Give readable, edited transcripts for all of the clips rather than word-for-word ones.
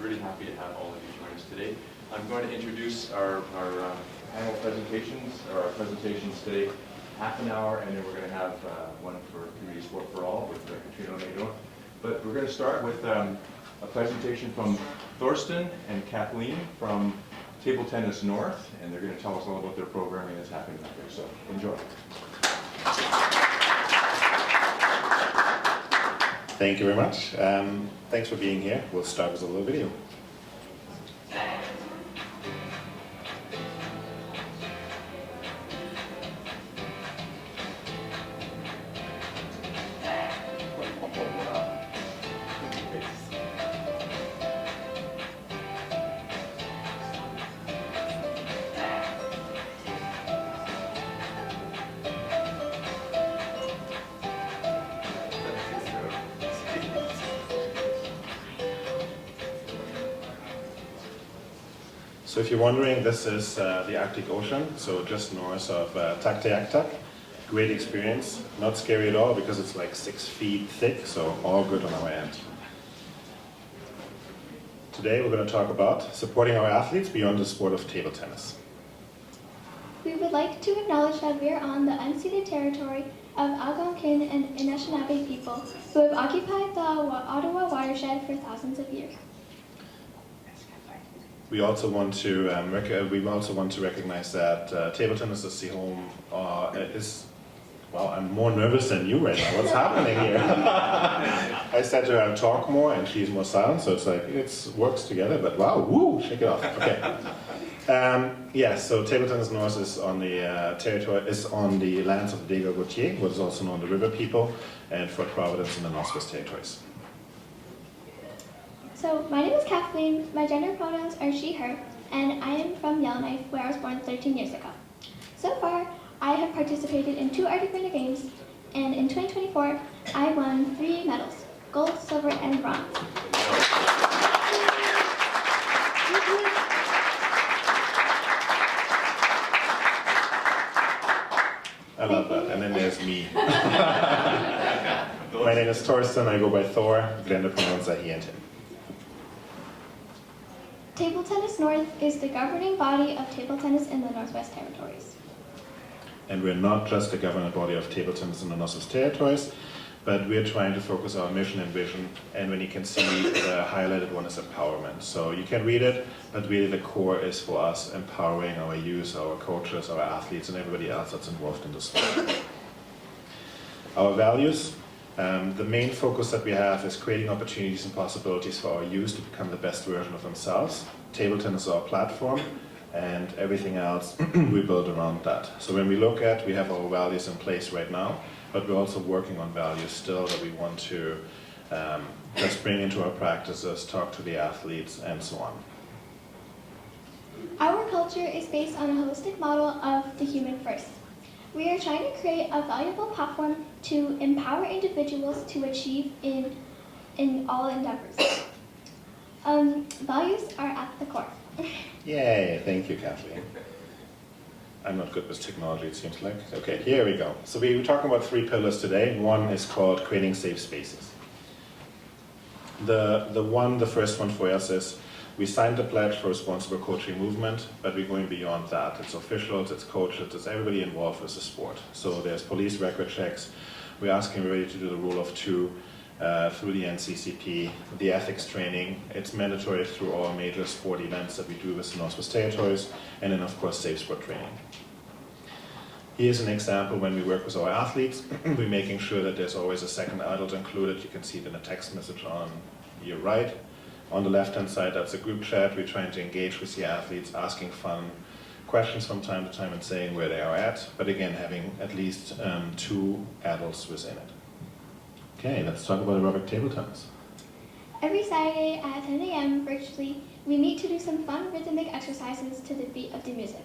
really happy to have all of you join us today. I'm going to introduce our panel presentations, or our presentations today, half an hour, and then we're going to have one for Community Sport for All with Katrina O'Neill. But we're going to start with a presentation from Thorsten and Kathleen from Table Tennis North, and they're going to tell us all about their programming that's happening out there. So enjoy. Thank you very much. Thanks for being here. We'll start with a little video. So if you're wondering, this is the Arctic Ocean, so just north of Taktaaktak. Great experience, not scary at all because it's like 6 feet thick, so all good on our end. Today we're going to talk about supporting our athletes beyond the sport of table tennis. We would like to acknowledge that we are on the unceded territory of Algonquin and Anishinaabe people who have occupied the Ottawa watershed for thousands of years. We also want to recognize that table tennis is the home. Well, I'm more nervous than you right now. What's happening here? I said to her, talk more, and she's more silent. So it's like it works together. But wow, woo, shake it off. Okay. So Table Tennis North is on the lands of the Dégâts-Gautier, what is also known the River People, and Fort Providence in the Northwest Territories. So, my name is Kathleen, my gender pronouns are she, her, and I am from Yellowknife, where I was born 13 years ago. So far, I have participated in 2 Arctic Winter Games, and in 2024, I won 3 medals, gold, silver, and bronze. I love that, and then there's me. My name is Thorsten, I go by Thor, gender pronouns are he and him. Table Tennis North is the governing body of table tennis in the Northwest Territories. And we're not just the governing body of table tennis in the Northwest Territories, but we're trying to focus our mission and vision, and when you can see the highlighted one is empowerment. So you can read it, but really the core is for us empowering our youth, our coaches, our athletes, and everybody else that's involved in the sport. Our values. The main focus that we have is creating opportunities and possibilities for our youth to become the best version of themselves. Table tennis is our platform, and everything else we build around that. So when we look at, we have our values in place right now, but we're also working on values still that we want to just bring into our practices, talk to the athletes, and so on. Our culture is based on a holistic model of the human first. We are trying to create a valuable platform to empower individuals to achieve in all endeavors. Values are at the core. Yay, thank you, Kathleen. I'm not good with technology, it seems like. Okay, here we go. So we were talking about 3 pillars today. One is called creating safe spaces. The first one for us is we signed the pledge for responsible coaching movement, but we're going beyond that. It's officials, it's coaches, it's everybody involved with the sport. So there's police record checks. We're asking everybody to do the rule of 2 through the NCCP, the ethics training. It's mandatory through all major sport events that we do with the Northwest Territories, and then of course safe sport training. Here's an example when we work with our athletes. We're making sure that there's always a second adult included. You can see it in a text message on your right. On the left-hand side, that's a group chat. We're trying to engage with the athletes, asking fun questions from time to time and saying where they are at, but again, having at least 2 adults within it. Okay, let's talk about aerobic table tennis. Every Saturday at 10 a.m. virtually, we meet to do some fun rhythmic exercises to the beat of the music.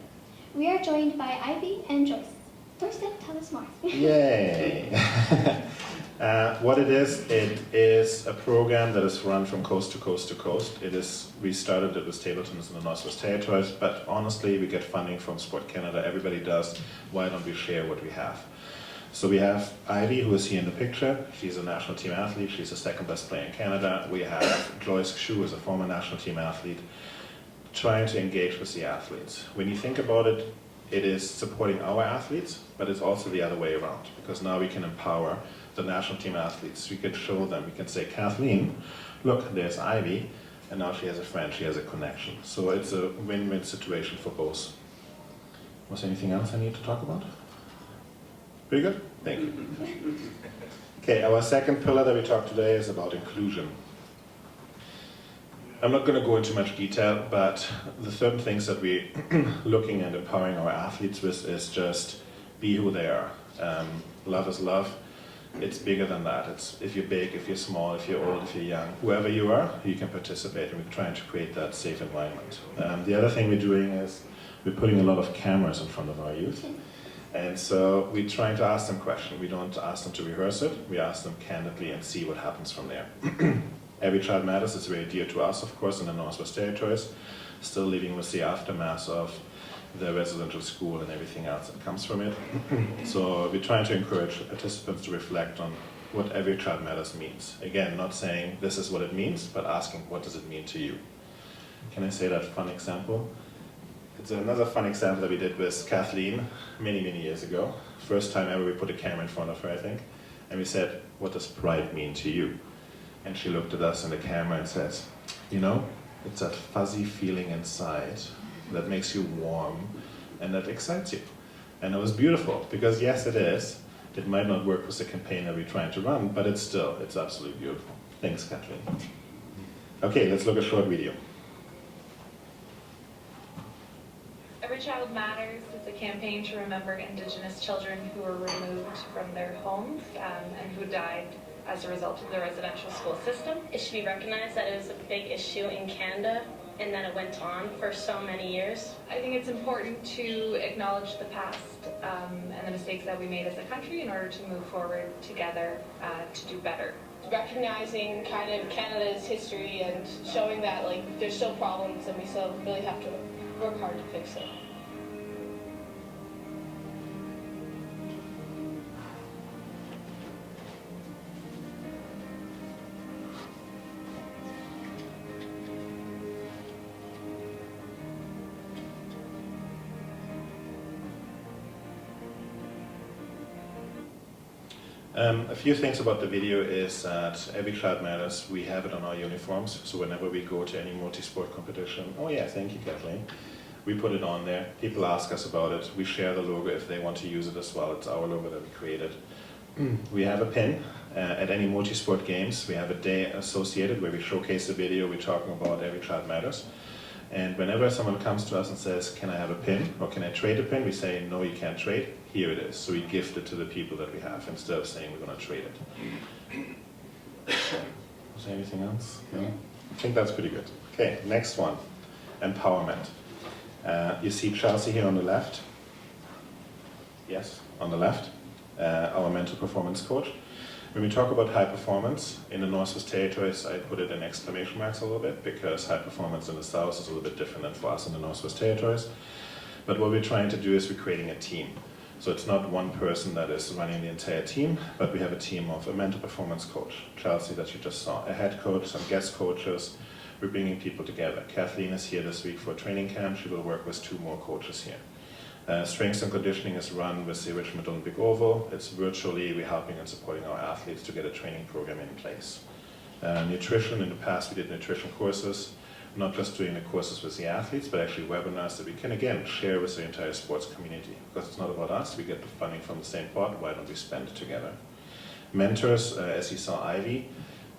We are joined by Ivy and Joyce. Thorsten, tell us more. Yay! What it is a program that is run from coast to coast to coast. We started it with table tennis in the Northwest Territories, but honestly, we get funding from Sport Canada. Everybody does. Why don't we share what we have? So we have Ivy, who is here in the picture. She's a national team athlete. She's the second best player in Canada. We have Joyce Xu, who is a former national team athlete, trying to engage with the athletes. When you think about it, it is supporting our athletes, but it's also the other way around, because now we can empower the national team athletes. We can show them, we can say, Kathleen, look, there's Ivy, and now she has a friend, she has a connection. So it's a win-win situation for both. Was there anything else I need to talk about? Pretty good? Thank you. Okay, our second pillar that we talk today is about inclusion. I'm not going to go into much detail, but the certain things that we're looking and empowering our athletes with is just be who they are. Love is love. It's bigger than that. It's if you're big, if you're small, if you're old, if you're young, whoever you are, you can participate, and we're trying to create that safe environment. The other thing we're doing is we're putting a lot of cameras in front of our youth. And so we're trying to ask them questions. We don't ask them to rehearse it. We ask them candidly and see what happens from there. Every Child Matters is very dear to us, of course, in the Northwest Territories, still living with the aftermath of the residential school and everything else that comes from it. So we're trying to encourage participants to reflect on what Every Child Matters means. Again, not saying this is what it means, but asking what does it mean to you. Can I say that fun example? It's another fun example that we did with Kathleen many, many years ago. First time ever we put a camera in front of her, I think. And we said, what does pride mean to you? And she looked at us in the camera and says, you know, it's that fuzzy feeling inside that makes you warm and that excites you. And it was beautiful, because yes, it is. It might not work with the campaign that we're trying to run, but it's absolutely beautiful. Thanks, Kathleen. Okay, let's look at a short video. Every Child Matters is a campaign to remember Indigenous children who were removed from their homes and who died as a result of the residential school system. It should be recognized that it was a big issue in Canada and that it went on for so many years. I think it's important to acknowledge the past and the mistakes that we made as a country in order to move forward together to do better. Recognizing kind of Canada's history and showing that there's still problems and we still really have to work hard to fix it. A few things about the video is that Every Child Matters, we have it on our uniforms, so whenever we go to any multi-sport competition, oh yeah, thank you, Kathleen, we put it on there. People ask us about it. We share the logo if they want to use it as well. It's our logo that we created. We have a pin at any multi-sport games. We have a day associated where we showcase the video. We're talking about Every Child Matters. And whenever someone comes to us and says, can I have a pin, or can I trade a pin, we say, no, you can't trade. Here it is. So we gift it to the people that we have instead of saying we're going to trade it. Was there anything else? No? I think that's pretty good. Okay, next one, empowerment. You see Chelsea here on the left. Yes, on the left, our mental performance coach. When we talk about high performance in the Northwest Territories, I put it in exclamation marks a little bit, because high performance in the South is a little bit different than for us in the Northwest Territories. But what we're trying to do is we're creating a team. So it's not one person that is running the entire team, but we have a team of a mental performance coach, Chelsea, that you just saw, a head coach, some guest coaches. We're bringing people together. Kathleen is here this week for a training camp. She will work with 2 more coaches here. Strength and conditioning is run with the Richmond Olympic Oval. It's virtually, we're helping and supporting our athletes to get a training program in place. Nutrition, in the past we did nutrition courses, not just doing the courses with the athletes, but actually webinars that we can again share with the entire sports community. Because it's not about us, we get the funding from the same pot, why don't we spend it together? Mentors, as you saw Ivy,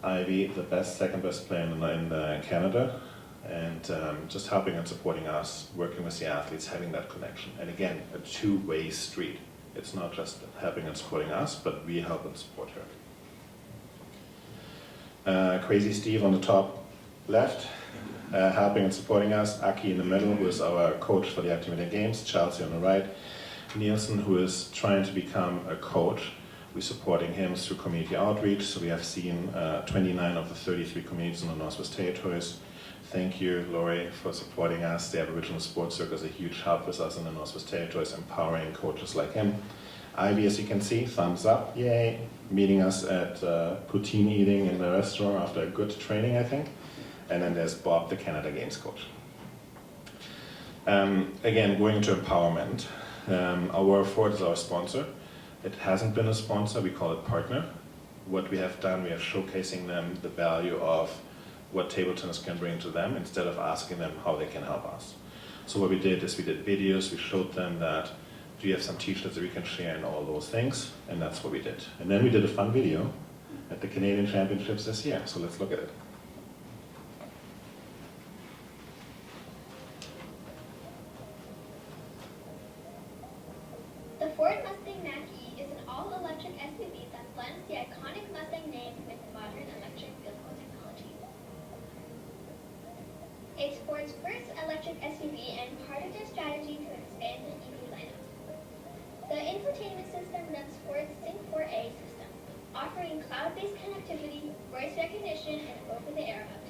the best, second best player in Canada, and just helping and supporting us, working with the athletes, having that connection. And again, a two-way street. It's not just helping and supporting us, but we help and support her. Crazy Steve on the top left, helping and supporting us. Aki in the middle, who is our coach for the Activator Games. Chelsea on the right. Nielsen, who is trying to become a coach. We're supporting him through community outreach. So we have seen 29 of the 33 communities in the Northwest Territories. Thank you, Laurie, for supporting us. The Aboriginal Sports Circle is a huge help with us in the Northwest Territories, empowering coaches like him. Ivy, as you can see, thumbs up, yay, meeting us at poutine eating in the restaurant after a good training, I think. And then there's Bob, the Canada Games coach. Again, going into empowerment. Our Ford is our sponsor. It hasn't been a sponsor, we call it partner. What we have done, we are showcasing them the value of what table tennis can bring to them instead of asking them how they can help us. So what we did is we did videos, we showed them that do you have some t-shirts that we can share and all those things, and that's what we did. And then we did a fun video at the Canadian Championships this year, so let's look at it. The Ford Mustang Mach-E is an all-electric SUV that blends the iconic Mustang name with modern electric vehicle technology. It's Ford's first electric SUV and part of their strategy to expand the EV lineup. The infotainment system runs Ford's Sync 4A system, offering cloud-based connectivity, voice recognition, and over-the-air updates.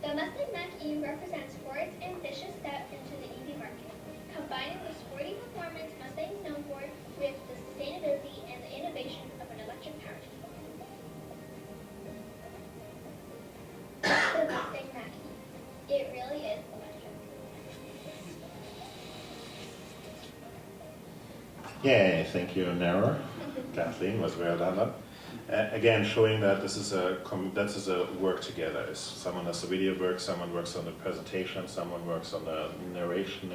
The Mustang Mach-E represents Ford's ambitious step into the EV market, combining the sporty performance Mustang is known for with the sustainability and the innovation of an electric powertrain. The Mustang Mach-E. It really is electric. Yay, thank you, Nara. Kathleen was well done. Again, showing that this is a work together. Someone does the video work, someone works on the presentation, someone works on the narration,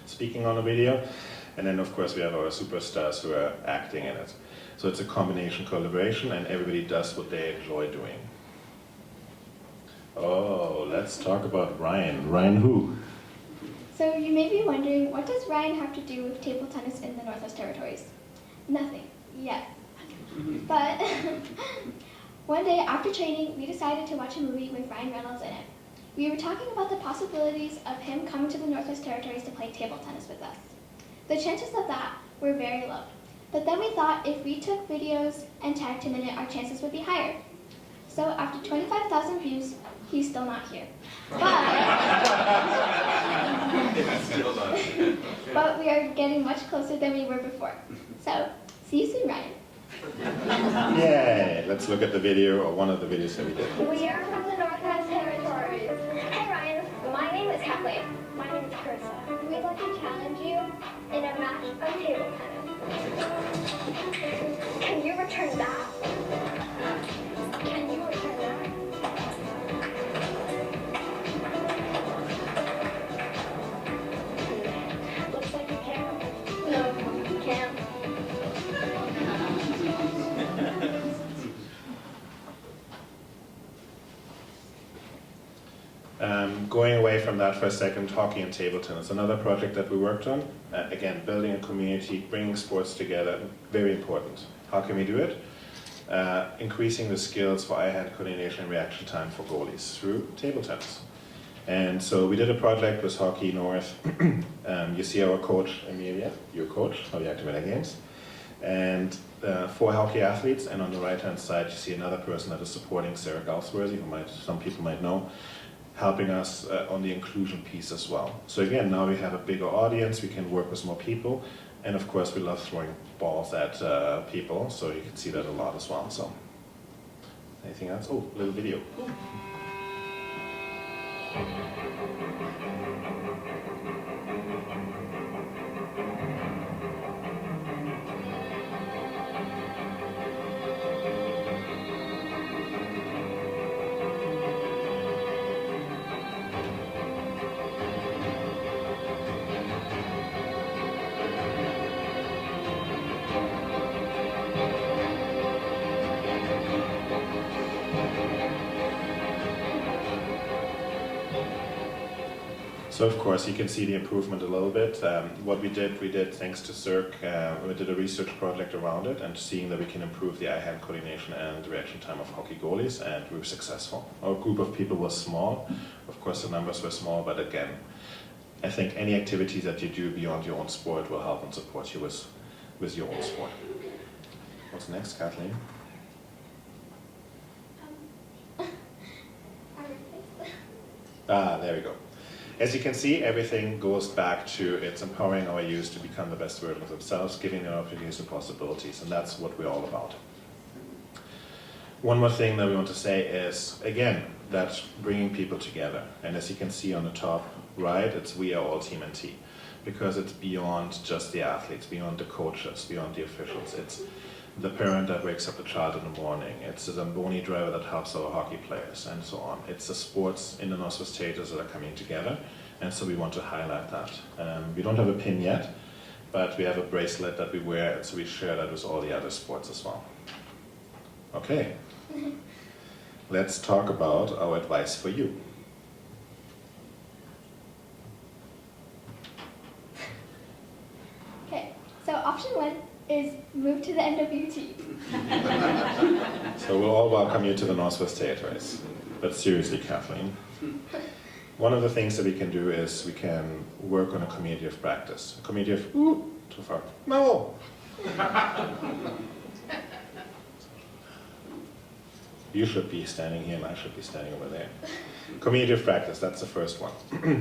speaking on the video, and then of course we have our superstars who are acting in it. So it's a combination collaboration, and everybody does what they enjoy doing. Oh, let's talk about Ryan. Ryan who? So you may be wondering, what does Ryan have to do with table tennis in the Northwest Territories? Nothing, yet. But one day after training, we decided to watch a movie with Ryan Reynolds in it. We were talking about the possibilities of him coming to the Northwest Territories to play table tennis with us. The chances of that were very low. But then we thought if we took videos and tagged him in it, our chances would be higher. So after 25,000 views, he's still not here. But we are getting much closer than we were before. So, see you soon, Ryan. Yay! Let's look at the video, or one of the videos that we did. We are from the Northwest Territories. Hi, Ryan. My name is Kathleen. My name is Carissa. We'd like to challenge you in a match of table tennis. Can you return that? Can you return that? Looks like you can. No, you can't. Going away from that for a second, hockey and table tennis, another project that we worked on. Again, building a community, bringing sports together, very important. How can we do it? Increasing the skills for eye-hand coordination and reaction time for goalies through table tennis. And so we did a project with Hockey North. You see our coach, Amelia, your coach for the Activator Games, and 4 hockey athletes. And on the right-hand side, you see another person that is supporting Sarah Galsworthy, who some people might know, helping us on the inclusion piece as well. So again, now we have a bigger audience, we can work with more people, and of course we love throwing balls at people, so you can see that a lot as well. So, anything else? Oh, little video. Ooh. So of course you can see the improvement a little bit. What we did thanks to Cirque, we did a research project around it and seeing that we can improve the eye-hand coordination and reaction time of hockey goalies, and we were successful. Our group of people was small. Of course the numbers were small, but again, I think any activities that you do beyond your own sport will help and support you with your own sport. What's next, Kathleen? Our workplace. There we go. As you can see, everything goes back to it's empowering our youth to become the best version of themselves, giving them opportunities and possibilities, and that's what we're all about. One more thing that we want to say is, again, that bringing people together. And as you can see on the top right, it's we are all Team NT, because it's beyond just the athletes, beyond the coaches, beyond the officials. It's the parent that wakes up the child in the morning. It's the Zamboni driver that helps our hockey players, and so on. It's the sports in the Northwest Territories that are coming together, and so we want to highlight that. We don't have a pin yet, but we have a bracelet that we wear, and so we share that with all the other sports as well. Okay, let's talk about our advice for you. Okay, so option 1 is move to the NWT. So we'll all welcome you to the Northwest Territories. But seriously, Kathleen, one of the things that we can do is we can work on a community of practice. A community of, ooh, too far. No! You should be standing here and I should be standing over there. Community of practice, that's the first one.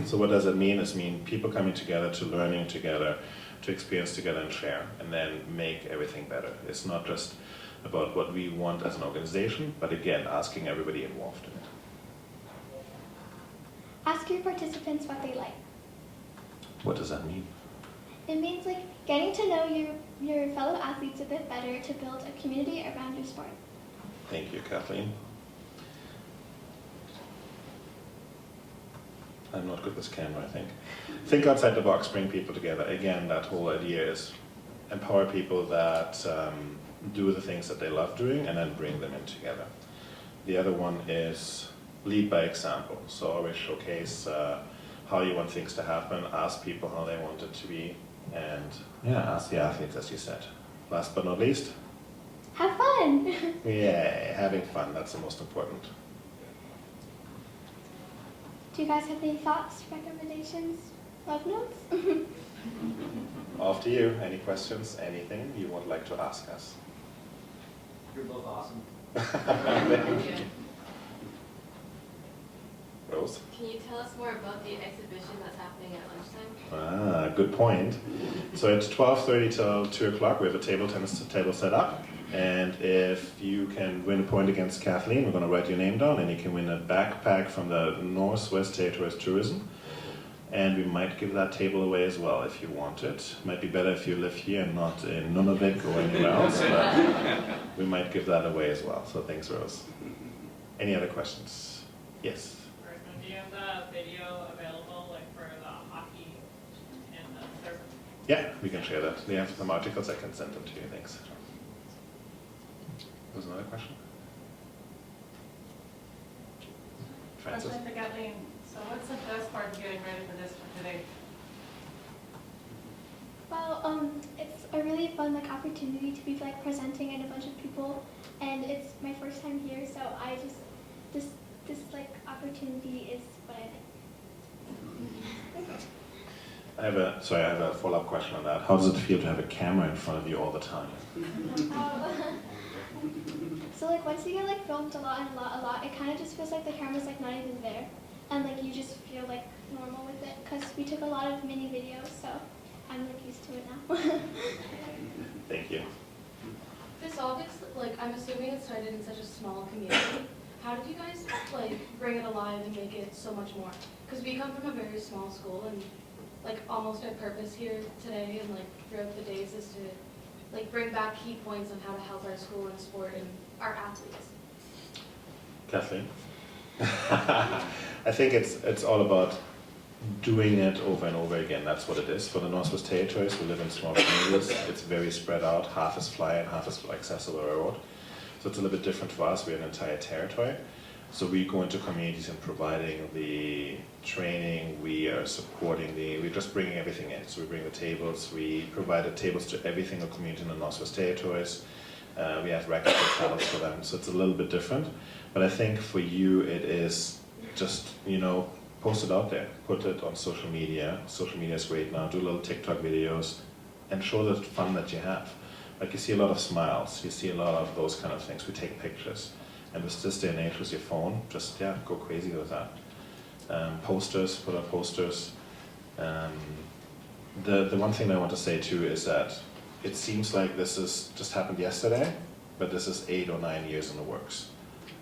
So what does it mean? It means people coming together to learning together, to experience together and share, and then make everything better. It's not just about what we want as an organization, but again, asking everybody involved in it. Ask your participants what they like. What does that mean? It means like getting to know your fellow athletes a bit better to build a community around your sport. Thank you, Kathleen. I'm not good with camera, I think. Think outside the box, bring people together. Again, that whole idea is empower people that do the things that they love doing and then bring them in together. The other one is lead by example. So always showcase how you want things to happen, ask people how they want it to be, and yeah, ask the athletes, as you said. Last but not least, have fun! yeah, having fun, that's the most important. Do you guys have any thoughts, recommendations, love notes? Off to you. Any questions, anything you would like to ask us? You're both awesome. Thank you. Rose? Can you tell us more about the exhibition that's happening at lunchtime? Good point. So it's 12:30 till 2 o'clock. We have a table tennis table set up. And if you can win a point against Kathleen, we're going to write your name down, and you can win a backpack from the Northwest Territories Tourism. And we might give that table away as well if you want it. Might be better if you live here and not in Nunavik or anywhere else, but we might give that away as well. So thanks, Rose. Any other questions? Yes? Do you have the video available, like for the hockey and the surf? Yeah, we can share that. We have some articles, I can send them to you. Thanks. Was another question? Francis? Question for Kathleen. So what's the best part of getting ready for this for today? Well, it's a really fun opportunity to be presenting in a bunch of people, and it's my first time here, so I just this opportunity is what I like. I have a follow-up question on that. How does it feel to have a camera in front of you all the time? So once you get filmed a lot, it kind of just feels like the camera's not even there, and you just feel normal with it, because we took a lot of mini videos, so I'm used to it now. Thank you. This all gets, I'm assuming it started in such a small community. How did you guys, bring it alive and make it so much more? Because we come from a very small school, and, almost our purpose here today and, throughout the days is to, bring back key points on how to help our school and sport and our athletes. Kathleen? I think it's all about doing it over and over again. That's what it is. For the Northwest Territories, we live in small communities. It's very spread out. Half is fly and half is accessible by road. So it's a little bit different for us. We're an entire territory. So we go into communities and providing the training, we are supporting we're just bringing everything in. So we bring the tables, we provide the tables to every single community in the Northwest Territories. We have racquetball paddles for them, so it's a little bit different. But I think for you, it is just, post it out there, put it on social media. Social media is great now. Do little TikTok videos and show the fun that you have. Like you see a lot of smiles, you see a lot of those kind of things. We take pictures. And with this day and age with your phone, just go crazy with that. Posters, put up posters. The one thing I want to say too is that it seems like this is just happened yesterday, but this is 8 or 9 years in the works.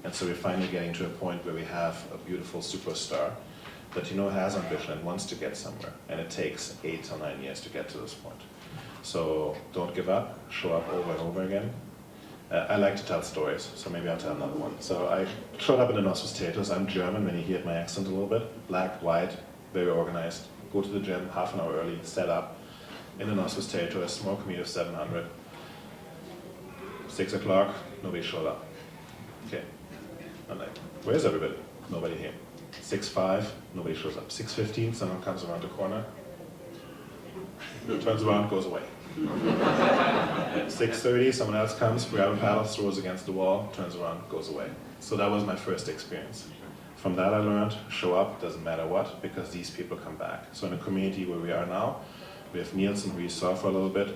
And so we're finally getting to a point where we have a beautiful superstar that has ambition and wants to get somewhere. And it takes 8 or 9 years to get to this point. So don't give up, show up over and over again. I like to tell stories, so maybe I'll tell another one. So I showed up in the Northwest Theaters. I'm German, when you hear my accent a little bit. Black, white, very organized. Go to the gym half an hour early, set up in the Northwest Theater, a small community of 700. 6 o'clock, nobody showed up. Okay. I'm like, where's everybody? Nobody here. 6:05, nobody shows up. 6:15, someone comes around the corner, turns around, goes away. 6:30, someone else comes, grabs a paddle, throws against the wall, turns around, goes away. So that was my first experience. From that I learned, show up, doesn't matter what, because these people come back. So in the community where we are now, we have Nielsen, who you saw for a little bit.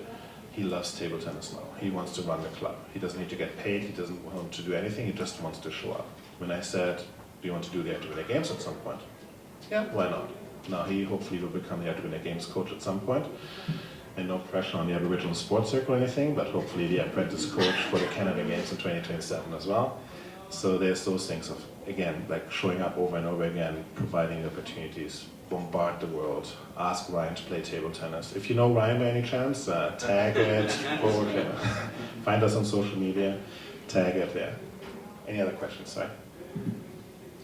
He loves table tennis now. He wants to run the club. He doesn't need to get paid, he doesn't want to do anything, he just wants to show up. When I said, do you want to do the Active Games at some point? Yeah, why not? Now he hopefully will become the Active Games coach at some point. And no pressure on the Aboriginal Sports Circle or anything, but hopefully the apprentice coach for the Canada Games in 2027 as well. So there's those things of, again, like showing up over and over again, providing opportunities, bombard the world, ask Ryan to play table tennis. If you know Ryan by any chance, tag it, find us on social media, tag it there. Any other questions, sorry?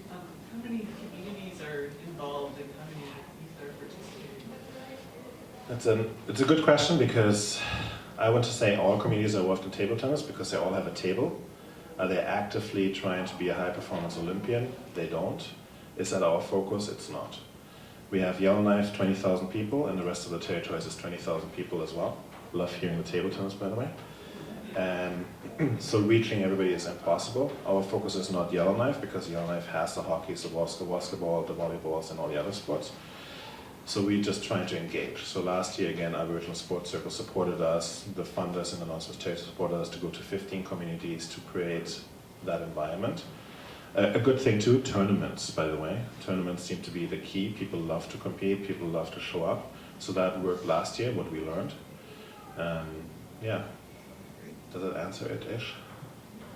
How many communities are involved and how many youth are participating? It's a good question, because I want to say all communities are involved in table tennis because they all have a table. Are they actively trying to be a high-performance Olympian? They don't. Is that our focus? It's not. We have Yellowknife, 20,000 people, and the rest of the territories is 20,000 people as well. Love hearing the table tennis, by the way. And so reaching everybody is impossible. Our focus is not Yellowknife, because Yellowknife has the hockey, the basketball, the volleyballs, and all the other sports. So we're just trying to engage. So last year, again, Aboriginal Sports Circle supported us. The funders in the Northwest Territory supported us to go to 15 communities to create that environment. A good thing too, tournaments, by the way. Tournaments seem to be the key. People love to compete, people love to show up. So that worked last year, what we learned. Yeah, does that answer it, ish?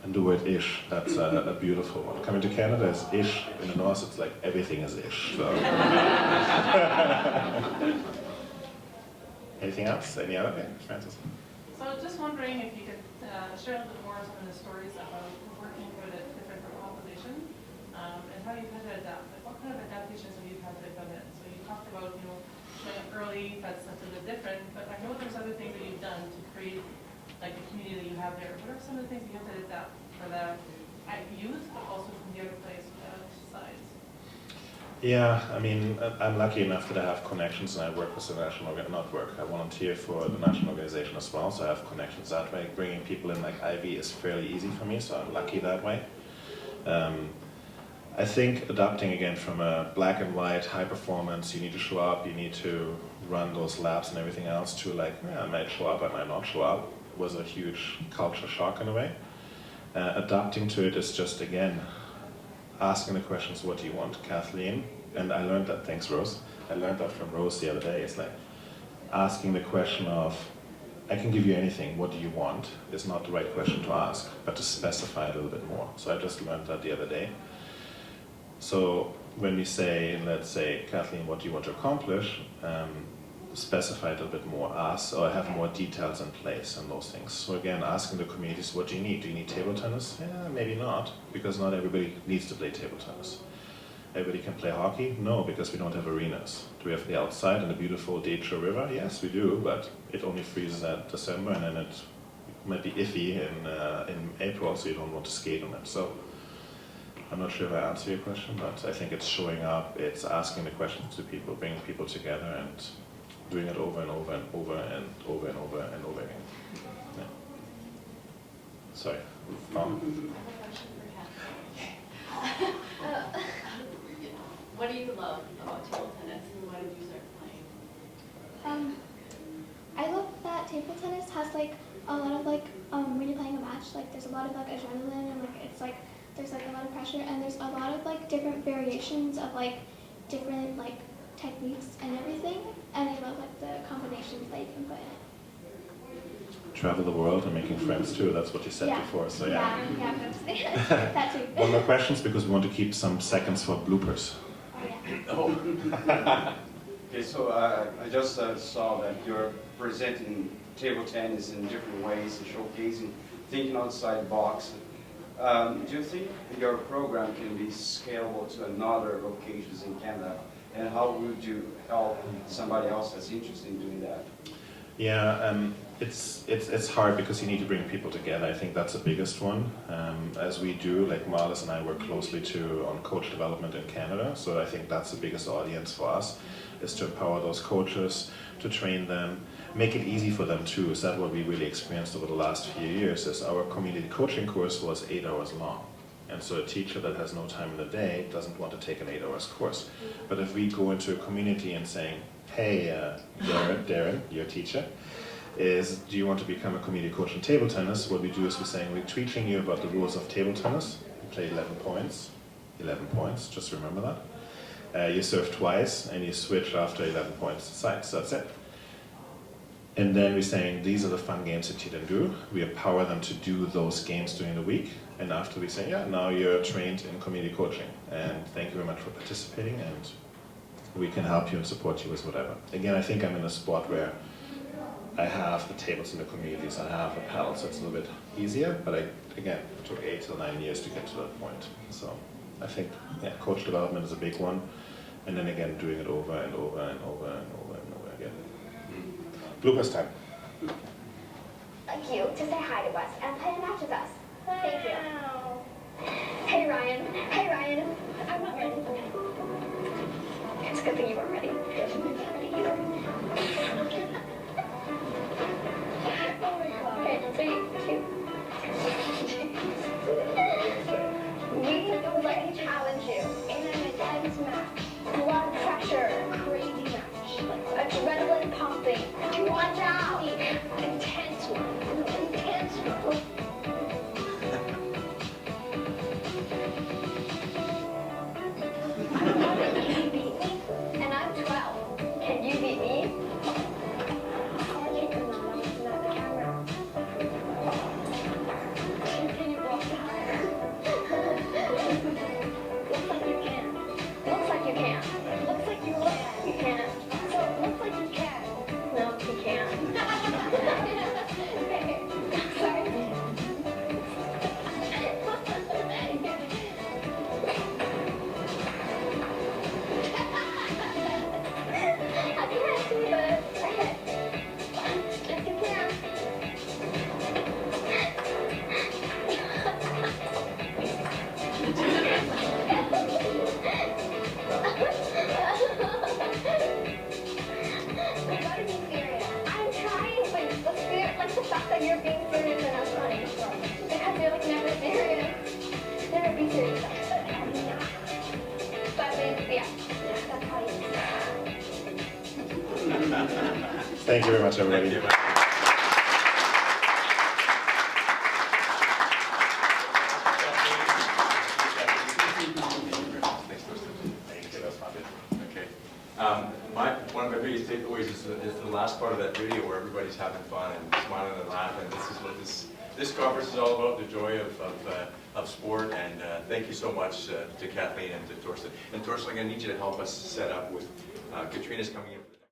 And the word ish, that's a beautiful one. Coming to Canada is ish. In the North, it's like everything is ish. So. Anything else? Any other? Yeah, Francis. So just wondering if you could share a little bit more some of the stories about working with a different population and how you've had to adapt. Like what kind of adaptations have you had to come in? So you talked about, showing up early, that's a little different, but I know there's other things that you've done to create like the community that you have there. What are some of the things you have to adapt for the youth, but also from the other sides? Yeah, I mean, I'm lucky enough that I have connections and I work with the national, I volunteer for the national organization as well, so I have connections that way. Bringing people in like Ivy is fairly easy for me, so I'm lucky that way. I think adapting again from a black and white, high performance, you need to show up, you need to run those laps and everything else, to like, yeah, I might show up, I might not show up, was a huge culture shock in a way. Adapting to it is just, again, asking the questions, what do you want? Kathleen, and I learned that, thanks Rose, I learned that from Rose the other day. It's like asking the question of, I can give you anything, what do you want, is not the right question to ask, but to specify a little bit more. So I just learned that the other day. So when we say, let's say, Kathleen, what do you want to accomplish, specify it a bit more, ask, or have more details in place and those things. So again, asking the communities, what do you need? Do you need table tennis? Yeah, maybe not, because not everybody needs to play table tennis. Everybody can play hockey? No, because we don't have arenas. Do we have the outside and the beautiful Deitcho River? Yes, we do, but it only freezes at December, and then it might be iffy in April, so you don't want to skate on it. So I'm not sure if I answer your question, but I think it's showing up, it's asking the questions to people, bringing people together, and doing it over and over and over and over and over and over again. Yeah. Sorry. What do you love about table tennis, and why did you start playing? I love that table tennis has like a lot of like when you're playing a match, like there's a lot of like adrenaline and like it's like there's like a lot of pressure and there's a lot of like different variations of like different like techniques and everything, and I love like the combinations that you can put in it. Travel the world and making friends too, that's what you said before, so yeah. Yeah, that too. One more questions because we want to keep some seconds for bloopers. Oh, yeah. Okay, so I just saw that you're presenting table tennis in different ways and showcasing thinking outside the box. Do you think your program can be scalable to another locations in Canada? And how would you help somebody else that's interested in doing that? Yeah, it's hard because you need to bring people together. I think that's the biggest one. As we do, like Marlis and I work closely on coach development in Canada, so I think that's the biggest audience for us, is to empower those coaches, to train them, make it easy for them too. Is that what we really experienced over the last few years? Is our community coaching course was 8 hours long. And so a teacher that has no time in the day doesn't want to take an 8 hours course. But if we go into a community and saying, hey, Darren, your teacher, do you want to become a community coach in table tennis? What we do is we're saying, we're teaching you about the rules of table tennis. You play 11 points, just remember that. You serve twice and you switch after 11 points sides, that's it. And then we're saying, these are the fun games that you can do. We empower them to do those games during the week. And after we say, yeah, now you're trained in community coaching. And thank you very much for participating, and we can help you and support you with whatever. Again, I think I'm in a spot where I have the tables in the communities, I have a paddle, so it's a little bit easier, but again, it took 8 to 9 years to get to that point. So I think, yeah, coach development is a big one. And then again, doing it over and over and over and over and over again. Bloopers time. Like you to say hi to us and play a match with us. Thank you. Hey Ryan. Hey Ryan. I'm not ready. It's a good thing you weren't ready. I'm not ready either. Okay, 3, 2. We would like to challenge you in an intense match. Blood pressure, crazy match. Adrenaline pumping. Watch out. Intense one. Intense one. I'm 11. Can you beat me? And I'm 12. Can you beat me? Not the camera. Can you walk higher? Looks like you can. Looks like you can. Looks like you will. You can. So looks like you can. No, you can't. Sorry. I can't do it. Yes, you can. You gotta be serious. I'm trying, but the spirit, like the fact that you're being serious and not funny. Because you're like never serious. Never be serious. But yeah, that's how you do it. Thank you very much, everybody. Thank you. Okay. One of my biggest takeaways is the last part of that video where everybody's having fun and smiling and laughing. This is what this conference is all about, the joy of sport. And thank you so much to Kathleen and to Torsten. And Torsten, I'm going to need you to help us set up with Katrina's coming in for the